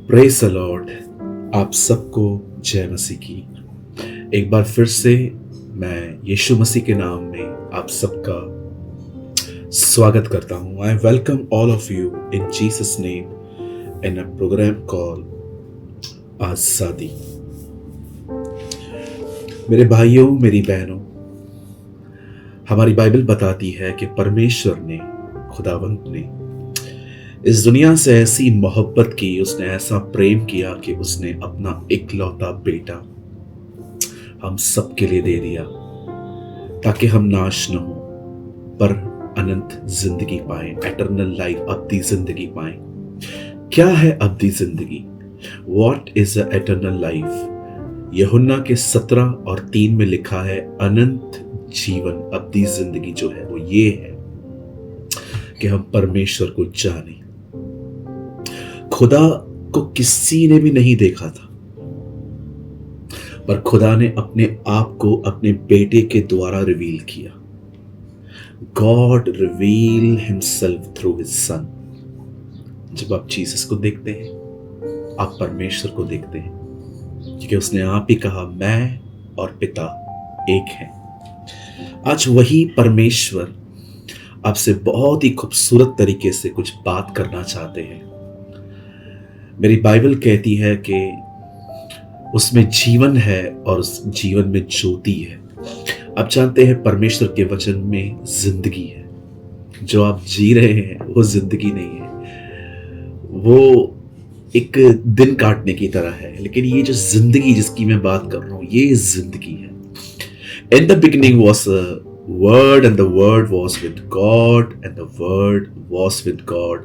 Praise the Lord. आप सबको जय मसीह की। एक बार फिर से मैं यीशु मसीह के नाम में आप सबका स्वागत करता हूं। I welcome all of you in Jesus name in a program call Azadi. मेरे भाइयों, मेरी बहनों, हमारी बाइबल बताती है कि परमेश्वर ने, खुदावंत ने इस दुनिया से ऐसी मोहब्बत की, उसने ऐसा प्रेम किया कि उसने अपना इकलौता बेटा हम सबके लिए दे दिया, ताकि हम नाश न हो पर अनंत जिंदगी पाए, एटर्नल लाइफ, अब्दी जिंदगी पाए। क्या है अब्दी जिंदगी? What is a eternal life? यूहन्ना के 17 और 3 में लिखा है, अनंत जीवन, अब्दी जिंदगी जो है वो ये है कि हम परमेश्वर को जाने। खुदा को किसी ने भी नहीं देखा था, पर खुदा ने अपने आप को अपने बेटे के द्वारा रिवील किया। God reveal himself through his son. जब आप जीसस को देखते हैं, आप परमेश्वर को देखते हैं, क्योंकि उसने आप ही कहा, मैं और पिता एक हैं। आज वही परमेश्वर आपसे बहुत ही खूबसूरत तरीके से कुछ बात करना चाहते हैं। मेरी बाइबल कहती है कि उसमें जीवन है और उस जीवन में ज्योति है। आप जानते हैं परमेश्वर के वचन में जिंदगी है। जो आप जी रहे हैं वो जिंदगी नहीं है, वो एक दिन काटने की तरह है। लेकिन ये जो जिंदगी जिसकी मैं बात कर रहा हूं, ये जिंदगी है। In the beginning was a word and the word was with God and the word was with God।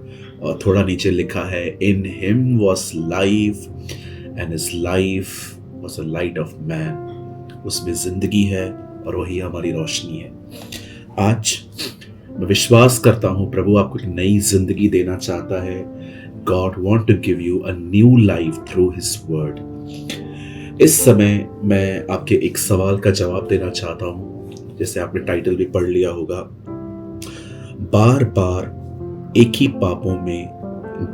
और थोड़ा नीचे लिखा है, in him was life and his life was a light of man। उसमें जिंदगी है और वही हमारी रोशनी है। आज मैं विश्वास करता हूं प्रभु आपको एक नई जिंदगी देना चाहता है। God want to give you a new life through his word। इस समय मैं आपके एक सवाल का जवाब देना चाहता हूं, जैसे आपने टाइटल भी पढ़ लिया होगा, बार बार एक ही पापों में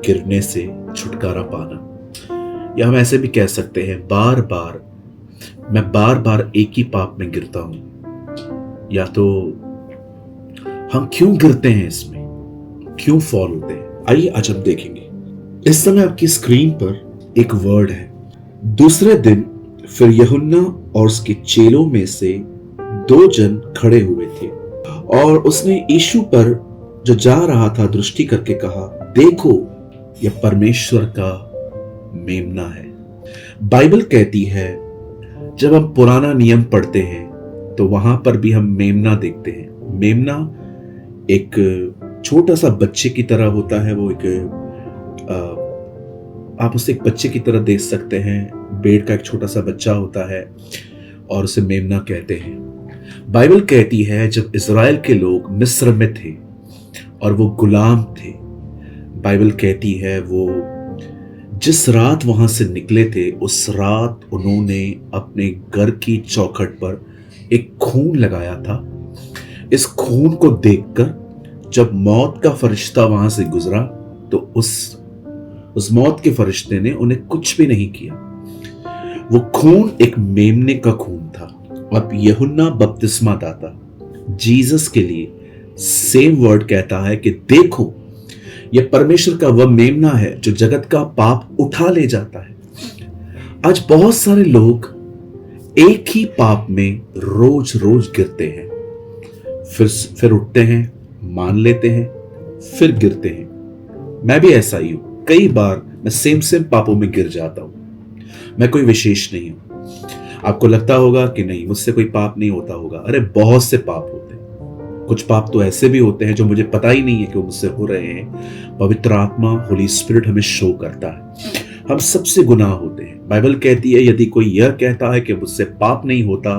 गिरने से छुटकारा पाना। या हम ऐसे भी कह सकते हैं, मैं बार बार एक ही पाप में गिरता हूं। या तो हम क्यों गिरते हैं, इसमें क्यों फॉल होते हैं, आइए आज हम देखेंगे। इस समय आपकी स्क्रीन पर एक वर्ड है, दूसरे दिन फिर यूहन्ना और उसके चेलों में से 2 जन खड़े हुए थे और उसने यीशु पर जो जा रहा था दृष्टि करके कहा, देखो यह परमेश्वर का मेमना है। बाइबल कहती है जब हम पुराना नियम पढ़ते हैं तो वहां पर भी हम मेमना देखते हैं। मेमना एक छोटा सा बच्चे की तरह होता है। वो आप उसे एक बच्चे की तरह देख सकते हैं। भेड़ का एक छोटा सा बच्चा होता है और उसे मेमना कहते हैं। बाइबल कहती है जब इज़राइल के लोग मिस्र में थे और वो गुलाम थे, बाइबल कहती है वो जिस रात वहां से निकले थे, उस रात उन्होंने अपने घर की चौखट पर एक खून लगाया था। इस खून को देखकर जब मौत का फरिश्ता वहां से गुजरा तो उस मौत के फरिश्ते ने उन्हें कुछ भी नहीं किया। वो खून एक मेमने का खून था। अब यूहन्ना बपतिस्मा दाता जीसस के लिए सेम वर्ड कहता है कि देखो यह परमेश्वर का वह मेमना है जो जगत का पाप उठा ले जाता है। आज बहुत सारे लोग एक ही पाप में रोज रोज गिरते हैं, फिर उठते हैं, मान लेते हैं, फिर गिरते हैं। मैं भी ऐसा ही हूं। कई बार मैं सेम पापों में गिर जाता हूं। मैं कोई विशेष नहीं हूं। आपको लगता होगा कि नहीं, मुझसे कोई पाप नहीं होता होगा। अरे बहुत से पाप होते हैं। कुछ पाप तो ऐसे भी होते हैं जो मुझे पता ही नहीं है कि वो मुझसे हो रहे हैं। पवित्र आत्मा, होली स्पिरिट हमें शो करता है। हम सबसे गुनाह होते हैं। बाइबल कहती है यदि कोई यह कहता है कि मुझसे पाप नहीं होता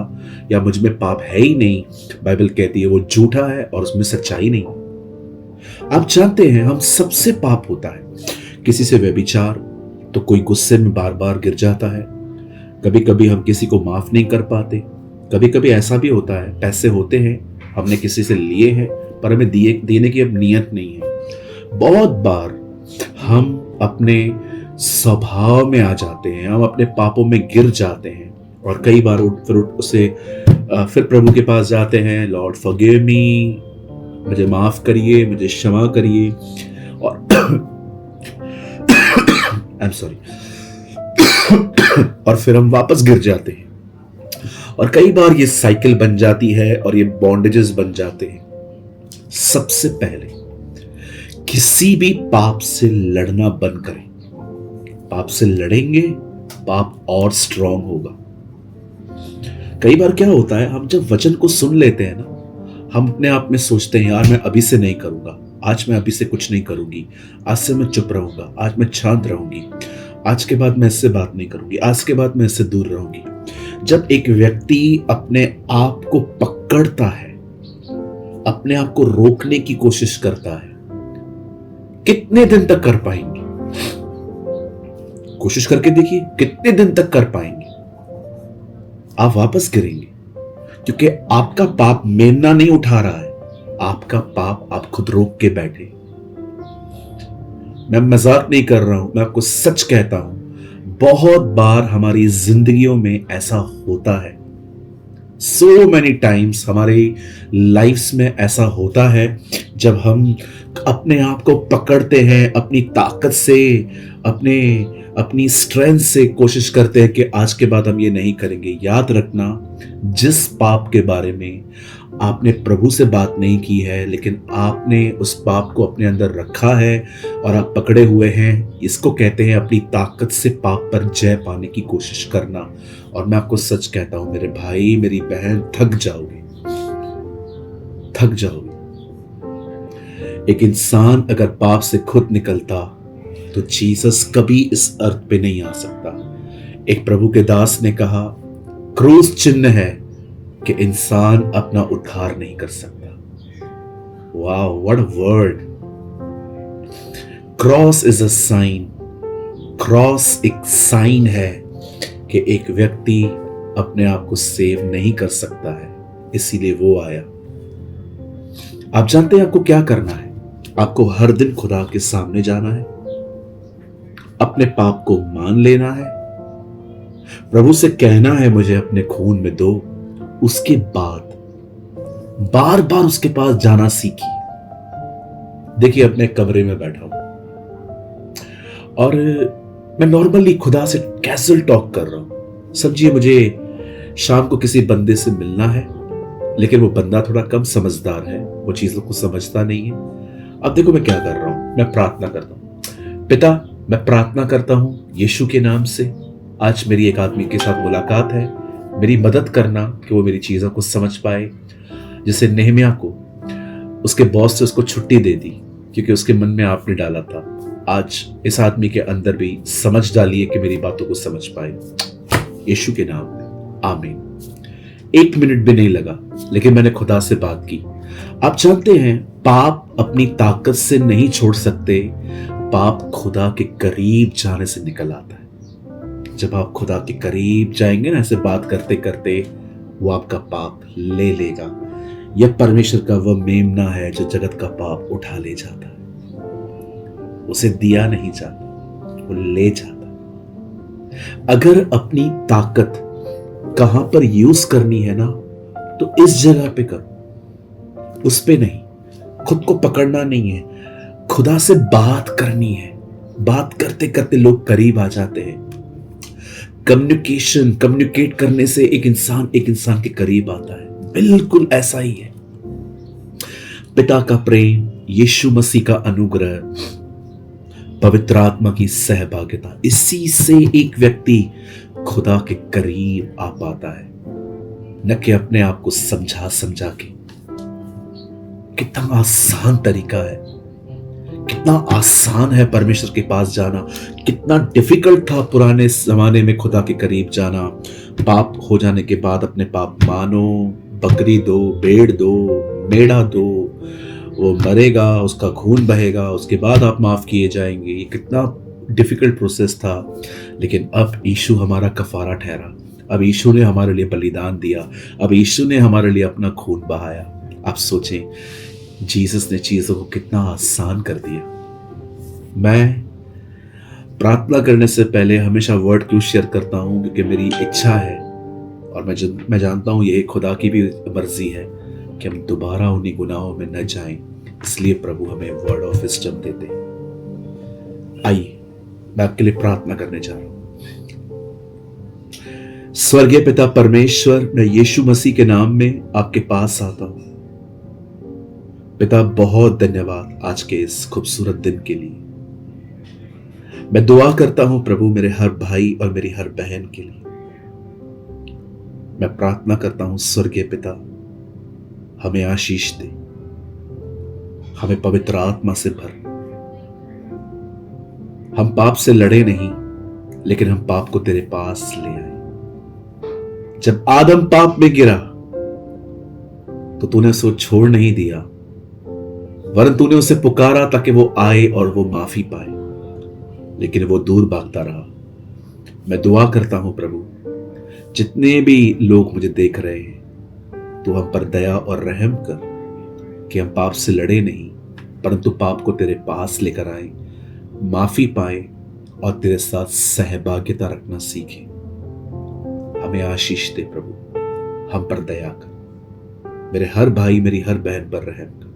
या मुझ में पाप है ही नहीं, बाइबल कहती है वो झूठा है और उसमें सच्चाई नहीं। आप जानते हैं हम सबसे पाप होता है। किसी से व्यभिचार, तो कोई गुस्से में बार बार गिर जाता है। कभी कभी हम किसी को माफ नहीं कर पाते। कभी कभी ऐसा भी होता है, पैसे होते हैं, हमने किसी से लिए हैं पर हमें देने की अब नीयत नहीं है। बहुत बार हम अपने स्वभाव में आ जाते हैं, हम अपने पापों में गिर जाते हैं और कई बार फिर प्रभु के पास जाते हैं, लॉर्ड फॉरगिव मी, मुझे माफ करिए, मुझे क्षमा करिए, और आई एम सॉरी, और फिर हम वापस गिर जाते हैं और कई बार ये साइकिल बन जाती है और ये बॉन्डेजेस बन जाते हैं। सबसे पहले किसी भी पाप से लड़ना बंद करें। पाप से लड़ेंगे, पाप और स्ट्रांग होगा। कई बार क्या होता है, हम जब वचन को सुन लेते हैं ना, हम अपने आप में सोचते हैं यार मैं अभी से नहीं करूंगा, आज मैं अभी से कुछ नहीं करूंगी, आज से मैं चुप रहूंगा, आज मैं शांत रहूंगी, आज के बाद मैं इससे बात नहीं करूंगी, आज के बाद मैं इससे दूर रहूंगी। जब एक व्यक्ति अपने आप को पकड़ता है, अपने आप को रोकने की कोशिश करता है, कितने दिन तक कर पाएंगे? कोशिश करके देखिए, कितने दिन तक कर पाएंगे? आप वापस गिरेंगे, क्योंकि आपका पाप मेमना नहीं उठा रहा है, आपका पाप आप खुद रोक के बैठे। मैं मजाक नहीं कर रहा हूं, मैं आपको सच कहता हूं, बहुत बार हमारी जिंदगियों में ऐसा होता है। सो मेनी टाइम्स हमारी लाइफ्स में ऐसा होता है, जब हम अपने आप को पकड़ते हैं, अपनी ताकत से, अपनी स्ट्रेंथ से कोशिश करते हैं कि आज के बाद हम ये नहीं करेंगे। याद रखना, जिस पाप के बारे में आपने प्रभु से बात नहीं की है, लेकिन आपने उस पाप को अपने अंदर रखा है और आप पकड़े हुए हैं, इसको कहते हैं अपनी ताकत से पाप पर जय पाने की कोशिश करना। और मैं आपको सच कहता हूं मेरे भाई, मेरी बहन, थक जाओगे, थक जाओगे। एक इंसान अगर पाप से खुद निकलता तो जीसस कभी इस अर्थ पे नहीं आ सकता। एक प्रभु के दास ने कहा, क्रूस चिन्ह है कि इंसान अपना उद्धार नहीं कर सकता। Wow, what a word. Cross is a sign. Cross एक साइन है कि एक व्यक्ति अपने आप को सेव नहीं कर सकता है, इसीलिए वो आया। आप जानते हैं आपको क्या करना है? आपको हर दिन खुदा के सामने जाना है, अपने पाप को मान लेना है, प्रभु से कहना है मुझे अपने खून में दो। उसके बाद बार बार उसके पास जाना सीखिए। देखिए, अपने कमरे में बैठा हूं और मैं नॉर्मली खुदा से कैजुअल टॉक कर रहा हूं। समझिए, मुझे शाम को किसी बंदे से मिलना है, लेकिन वो बंदा थोड़ा कम समझदार है, वो चीजों को समझता नहीं है। अब देखो मैं क्या कर रहा हूं, मैं प्रार्थना करता हूं। पिता, मैं प्रार्थना करता हूं यीशु के नाम से, आज मेरी एक आदमी के साथ मुलाकात है, मेरी मदद करना कि वो मेरी चीजों को समझ पाए। जैसे नेहमिया को उसके बॉस से उसको छुट्टी दे दी क्योंकि उसके मन में आपने डाला था, आज इस आदमी के अंदर भी समझ डालिए कि मेरी बातों को समझ पाए, यीशु के नाम में, आमीन। 1 मिनट भी नहीं लगा, लेकिन मैंने खुदा से बात की। आप जानते हैं, पाप अपनी ताकत से नहीं छोड़ सकते, पाप खुदा के करीब जाने से निकल आता है। जब आप खुदा के करीब जाएंगे ना, ऐसे बात करते करते, वो आपका पाप ले लेगा। यह परमेश्वर का वह मेमना है जो जगत का पाप उठा ले जाता है। उसे दिया नहीं जाता, वो ले जाता। अगर अपनी ताकत कहां पर यूज करनी है ना, तो इस जगह पे करो, उस पे नहीं। खुद को पकड़ना नहीं है, खुदा से बात करनी है। बात करते करते लोग करीब आ जाते हैं। कम्युनिकेट करने से एक इंसान के करीब आता है। बिल्कुल ऐसा ही है। पिता का प्रेम, यीशु मसीह का अनुग्रह, पवित्र आत्मा की सहभागिता, इसी से एक व्यक्ति खुदा के करीब आ पाता है, न कि अपने आप को समझा के। कितना आसान तरीका है, कितना आसान है परमेश्वर के पास जाना। कितना डिफिकल्ट था पुराने जमाने में खुदा के करीब जाना। पाप हो जाने के बाद अपने पाप मानो, बकरी दो, भेड़ दो, मेढ़ा दो, वो मरेगा, उसका खून बहेगा, उसके बाद आप माफ किए जाएंगे। ये कितना डिफिकल्ट प्रोसेस था, लेकिन अब यीशु हमारा कफारा ठहरा। अब यीशु ने हमारे लिए बलिदान दिया, अब यीशु ने हमारे लिए अपना खून बहाया। आप सोचें, जीसस ने चीजों को कितना आसान कर दिया। मैं प्रार्थना करने से पहले हमेशा वर्ड क्यों शेयर करता हूँ, क्योंकि मेरी इच्छा है और मैं जानता हूँ यही खुदा की भी मर्जी है कि हम दोबारा उन्हीं गुनाहों में न जाएं। इसलिए प्रभु हमें वर्ड ऑफ विजडम देते हैं। आइए मैं आपके लिए प्रार्थना करने जा रहा हूं। स्वर्गीय पिता परमेश्वर, मैं यीशु मसीह के नाम में आपके पास आता हूं। पिता बहुत धन्यवाद आज के इस खूबसूरत दिन के लिए। मैं दुआ करता हूं प्रभु मेरे हर भाई और मेरी हर बहन के लिए। मैं प्रार्थना करता हूं स्वर्गीय पिता हमें आशीष दे, हमें पवित्र आत्मा से भर। हम पाप से लड़े नहीं, लेकिन हम पाप को तेरे पास ले आए। जब आदम पाप में गिरा तो तूने उसे छोड़ नहीं दिया, वरन तूने उसे पुकारा ताकि वो आए और वो माफी पाए, लेकिन वो दूर भागता रहा। मैं दुआ करता हूं प्रभु, जितने भी लोग मुझे देख रहे हैं, तू हम पर दया और रहम कर कि हम पाप से लड़े नहीं, परंतु पाप को तेरे पास लेकर आए, माफी पाए और तेरे साथ सहभागिता रखना सीखे। हमें आशीष दे प्रभु, हम पर दया कर, मेरे हर भाई मेरी हर बहन पर रहम कर।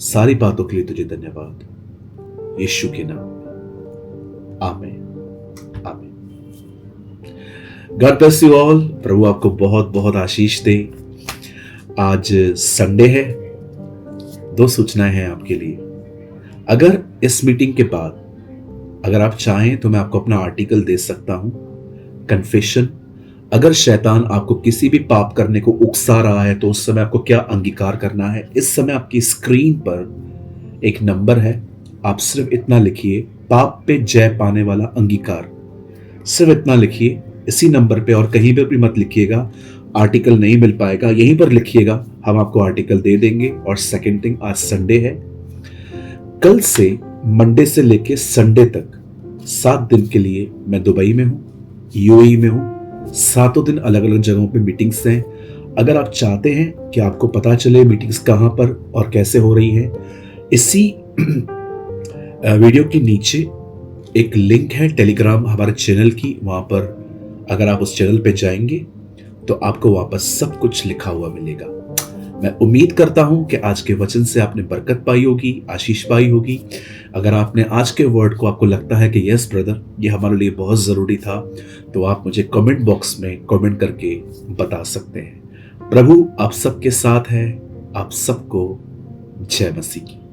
सारी बातों के लिए तुझे धन्यवाद, यीशु के नाम में, आमीन आमीन। God bless you all. प्रभु आपको बहुत बहुत आशीष दे। आज संडे है। 2 सूचनाएं हैं आपके लिए। अगर इस मीटिंग के बाद अगर आप चाहें तो मैं आपको अपना आर्टिकल दे सकता हूं, कन्फेशन। अगर शैतान आपको किसी भी पाप करने को उकसा रहा है तो उस समय आपको क्या अंगीकार करना है। इस समय आपकी स्क्रीन पर एक नंबर है, आप सिर्फ इतना लिखिए, पाप पे जय पाने वाला अंगीकार। सिर्फ इतना लिखिए इसी नंबर पे, और कहीं पर भी मत लिखिएगा, आर्टिकल नहीं मिल पाएगा, यहीं पर लिखिएगा, हम आपको आर्टिकल दे देंगे। और सेकंड थिंग, आज संडे है, कल से मंडे से लेके संडे तक 7 दिन के लिए मैं दुबई में हूं, यूएई में हूं। 7 दिन अलग अलग जगहों पे मीटिंग्स हैं। अगर आप चाहते हैं कि आपको पता चले मीटिंग्स कहां पर और कैसे हो रही हैं, इसी वीडियो के नीचे एक लिंक है टेलीग्राम हमारे चैनल की। वहां पर अगर आप उस चैनल पे जाएंगे तो आपको वापस सब कुछ लिखा हुआ मिलेगा। मैं उम्मीद करता हूं कि आज के वचन से आपने बरकत पाई होगी, आशीष पाई होगी। अगर आपने आज के वर्ड को, आपको लगता है कि यस ब्रदर ये हमारे लिए बहुत ज़रूरी था, तो आप मुझे कमेंट बॉक्स में कमेंट करके बता सकते हैं। प्रभु आप सबके साथ है। आप सबको जय मसीह की।